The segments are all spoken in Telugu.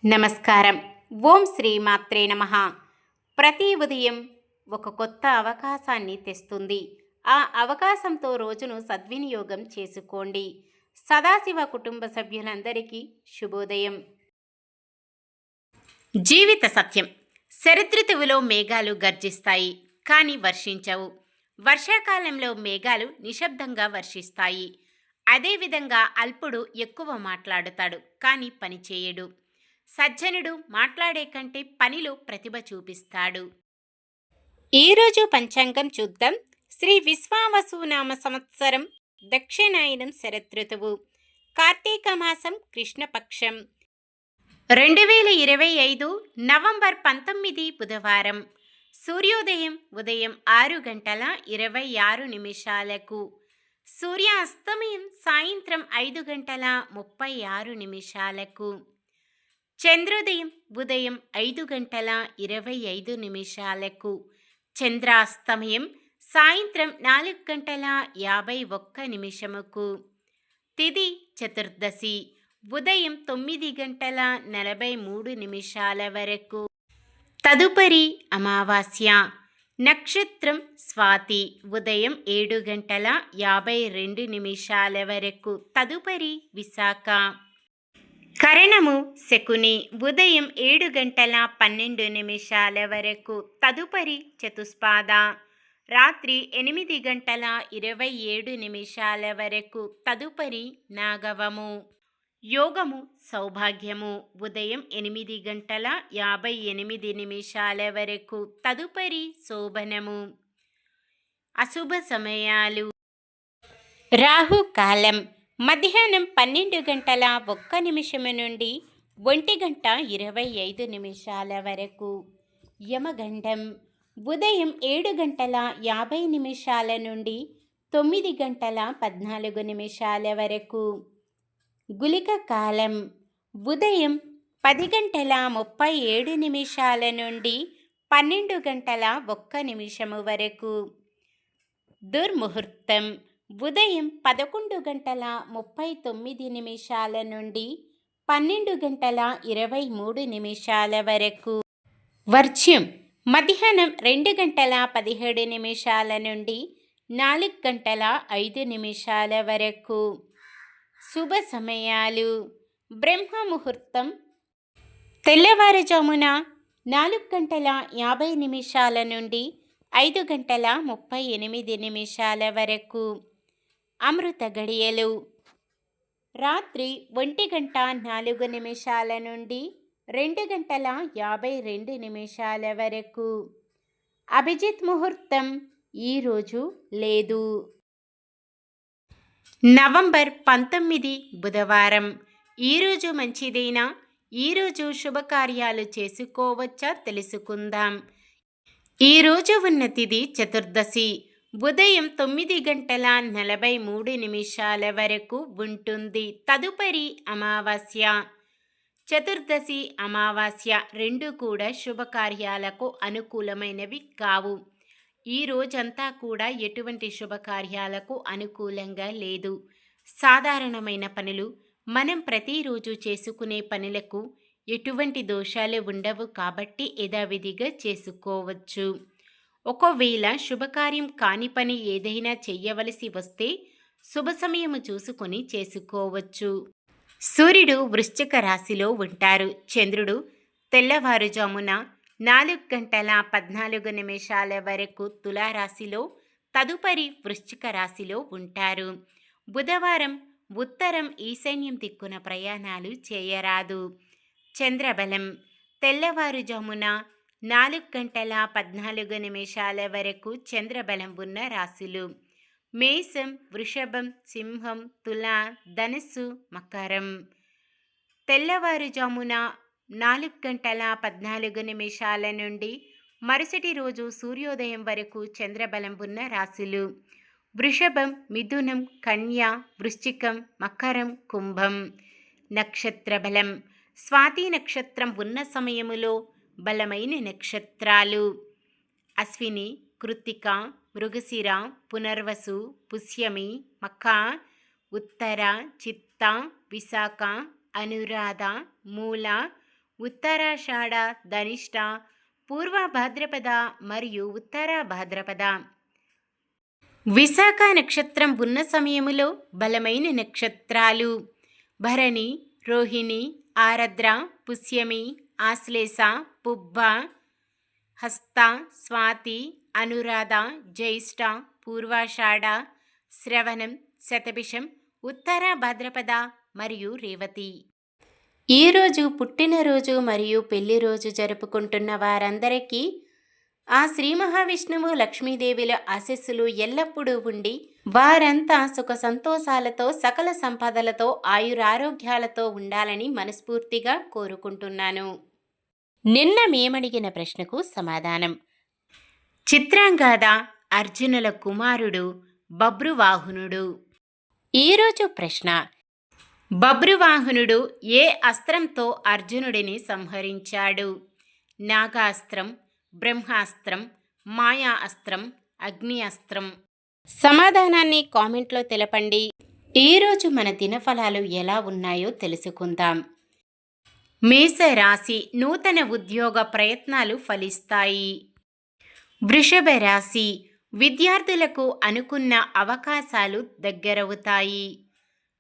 నమస్కారం. ఓం శ్రీ మాత్రే నమః. ప్రతి ఉదయం ఒక కొత్త అవకాశాన్ని తెస్తుంది. ఆ అవకాశంతో రోజును సద్వినియోగం చేసుకోండి. సదాశివ కుటుంబ సభ్యులందరికీ శుభోదయం. జీవిత సత్యం. శరదృతువులో మేఘాలు గర్జిస్తాయి, కానీ వర్షించవు. వర్షాకాలంలో మేఘాలు నిశ్శబ్దంగా వర్షిస్తాయి. అదేవిధంగా అల్పుడు ఎక్కువ మాట్లాడుతాడు, కానీ పని చేయడు. సజ్జనుడు మాట్లాడే కంటే పనిలో ప్రతిభ చూపిస్తాడు. ఈరోజు పంచాంగం చూద్దాం. శ్రీ విశ్వావసునామ సంవత్సరం, దక్షిణాయనం శరదృతువు, కార్తీక మాసం, కృష్ణపక్షం, 2025 నవంబర్ 19 బుధవారం. సూర్యోదయం ఉదయం 6:26 సూర్యాస్తమయం సాయంత్రం 5:36. చంద్రోదయం ఉదయం 5:25, చంద్రాస్తమయం సాయంత్రం 4:51. తిథి చతుర్దశి ఉదయం 9:43 వరకు. తదుపరి అమావాస్య. నక్షత్రం స్వాతి ఉదయం 7:52 వరకు. తదుపరి విశాఖ. కరణము శకుని ఉదయం 7:12 వరకు. తదుపరి చతుస్పాద రాత్రి 8:27 వరకు. తదుపరి నాగవము. యోగము సౌభాగ్యము ఉదయం 8:58 వరకు. తదుపరి శోభనము. అశుభ సమయాలు. రాహుకాలం మధ్యాహ్నం 12:01 నుండి 1:25 వరకు. యమగండం ఉదయం 7:50 నుండి 9:14 వరకు. గుళిక కాలం ఉదయం 10:37 నుండి 12:01 వరకు. దుర్ముహూర్తం ఉదయం 11:39 నుండి 12:23 వరకు. వర్జ్యం మధ్యాహ్నం 2:17 నుండి 4:05 వరకు. శుభ సమయాలు. బ్రహ్మముహూర్తం తెల్లవారుజామున 4:50 నుండి 5:38 వరకు. అమృత గడియలు రాత్రి 1:04 నుండి 2:52 వరకు. అభిజిత్ ముహూర్తం ఈరోజు లేదు. నవంబర్ 19 బుధవారం. ఈరోజు మంచిదేనా? ఈరోజు శుభకార్యాలు చేసుకోవచ్చా తెలుసుకుందాం. ఈరోజు ఉన్న తిథి చతుర్దశి ఉదయం 9:43 వరకు ఉంటుంది. తదుపరి అమావాస్య. చతుర్దశి అమావాస్య రెండు కూడా శుభకార్యాలకు అనుకూలమైనవి కావు. ఈ రోజంతా కూడా ఎటువంటి శుభకార్యాలకు అనుకూలంగా లేదు. సాధారణమైన పనులు, మనం ప్రతిరోజు చేసుకునే పనులకు ఎటువంటి దోషాలు ఉండవు కాబట్టి యథావిధిగా చేసుకోవచ్చు. ఒకవేళ శుభకార్యం కాని పని ఏదైనా చెయ్యవలసి వస్తే శుభ సమయము చూసుకొని చేసుకోవచ్చు. సూర్యుడు వృశ్చిక రాశిలో ఉంటారు. చంద్రుడు తెల్లవారుజామున 4:14 వరకు తులారాశిలో, తదుపరి వృశ్చిక రాశిలో ఉంటారు. బుధవారం ఉత్తరం ఈశాన్యం దిక్కున ప్రయాణాలు చేయరాదు. చంద్రబలం తెల్లవారుజామున 4:14 వరకు చంద్రబలం ఉన్న రాశులు మేషం, వృషభం, సింహం, తుల, ధనుస్సు, మకరం. తెల్లవారుజామున 4:14 నుండి మరుసటి రోజు సూర్యోదయం వరకు చంద్రబలం ఉన్న రాశులు వృషభం, మిథునం, కన్య, వృశ్చికం, మకరం, కుంభం. నక్షత్ర బలం స్వాతి నక్షత్రం ఉన్న సమయములో బలమైన నక్షత్రాలు అశ్విని, కృత్తిక, మృగశిర, పునర్వసు, పుష్యమి, మఖ, ఉత్తర, చిత్త, విశాఖ, అనురాధ, మూల, ఉత్తరాషాఢ, ధనిష్ట, పూర్వ భాద్రపద మరియు ఉత్తర భాద్రపద. విశాఖ నక్షత్రం ఉన్న సమయములో బలమైన నక్షత్రాలు భరణి, రోహిణి, ఆరద్ర, పుష్యమి, ఆశ్లేష, పుబ్బ, హస్త, స్వాతి, అనురాధ, జ్యేష్ఠ, పూర్వాషాఢ, శ్రవణం, శతభిషం, ఉత్తర భాద్రపద మరియు రేవతి. ఈరోజు పుట్టినరోజు మరియు పెళ్లి రోజు జరుపుకుంటున్న వారందరికీ ఆ శ్రీ మహావిష్ణువు లక్ష్మీదేవిల ఆశీస్సులు ఎల్లప్పుడూ ఉండి వారంతా సుఖ సంతోషాలతో సకల సంపదలతో ఆయురారోగ్యాలతో ఉండాలని మనస్ఫూర్తిగా కోరుకుంటున్నాను. నిన్న మేమడిగిన ప్రశ్నకు సమాధానం. చిత్రాంగాద అర్జునుల కుమారుడు బభ్రువాహనుడు. ఈరోజు ప్రశ్న: బభ్రువాహనుడు ఏ అస్త్రంతో అర్జునుడిని సంహరించాడు? నాగాస్త్రం, బ్రహ్మాస్త్రం, మాయా అస్త్రం, అగ్ని అస్త్రం? సమాధానాన్ని కామెంట్లో తెలపండి. ఈరోజు మన దినఫలాలు ఎలా ఉన్నాయో తెలుసుకుందాం. మేషరాశి, నూతన ఉద్యోగ ప్రయత్నాలు ఫలిస్తాయి. వృషభ రాశి, విద్యార్థులకు అనుకున్న అవకాశాలు దగ్గరవుతాయి.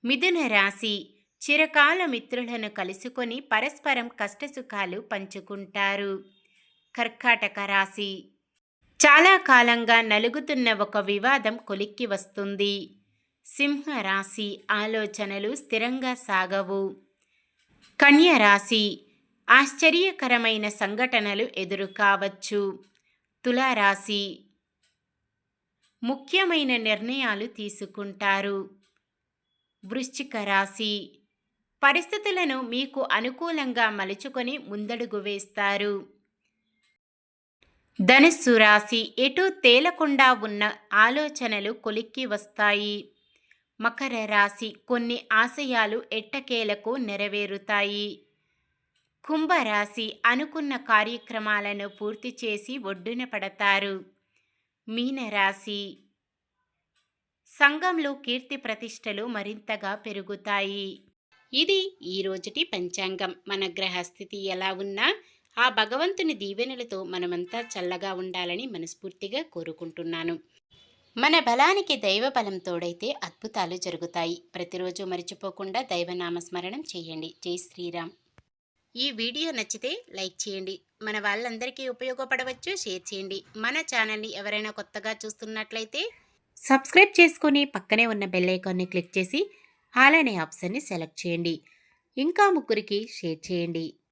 మిథున రాశి, చిరకాల మిత్రులను కలుసుకొని పరస్పరం కష్టసుఖాలు పంచుకుంటారు. కర్కాటక రాశి, చాలా కాలంగా నలుగుతున్న ఒక వివాదం కొలిక్కి వస్తుంది. సింహరాశి, ఆలోచనలు స్థిరంగా సాగవు. కన్య రాశి, ఆశ్చర్యకరమైన సంఘటనలు ఎదురు కావచ్చు. తులారాశి, ముఖ్యమైన నిర్ణయాలు తీసుకుంటారు. వృశ్చిక రాశి, పరిస్థితులను మీకు అనుకూలంగా మలుచుకొని ముందడుగు వేస్తారు. ధనుస్సు రాశి, ఎటూ తేలకుండా ఉన్న ఆలోచనలు కొలిక్కి వస్తాయి. మకర రాశి, కొన్ని ఆశయాలు ఎట్టకేలకు నెరవేరుతాయి. కుంభరాశి, అనుకున్న కార్యక్రమాలను పూర్తి చేసి ఒడ్డున పడతారు. మీనరాశి, సంఘంలో కీర్తి ప్రతిష్టలు మరింతగా పెరుగుతాయి. ఇది ఈరోజుటి పంచాంగం. మన గ్రహస్థితి ఎలా ఉన్నా ఆ భగవంతుని దీవెనలతో మనమంతా చల్లగా ఉండాలని మనస్ఫూర్తిగా కోరుకుంటున్నాను. మన బలానికి దైవ బలం తోడైతే అద్భుతాలు జరుగుతాయి. ప్రతిరోజు మర్చిపోకుండా దైవనామస్మరణం చేయండి. జై శ్రీరామ్. ఈ వీడియో నచ్చితే లైక్ చేయండి. మన వాళ్ళందరికీ ఉపయోగపడవచ్చు. షేర్ చేయండి. మన ఛానల్ని ఎవరైనా కొత్తగా చూస్తున్నట్లయితే సబ్స్క్రైబ్ చేసుకొని పక్కనే ఉన్న బెల్ ఐకాన్ని క్లిక్ చేసి ఆల్ అనే ఆప్షన్ని సెలెక్ట్ చేయండి. ఇంకా ముగ్గురికి షేర్ చేయండి.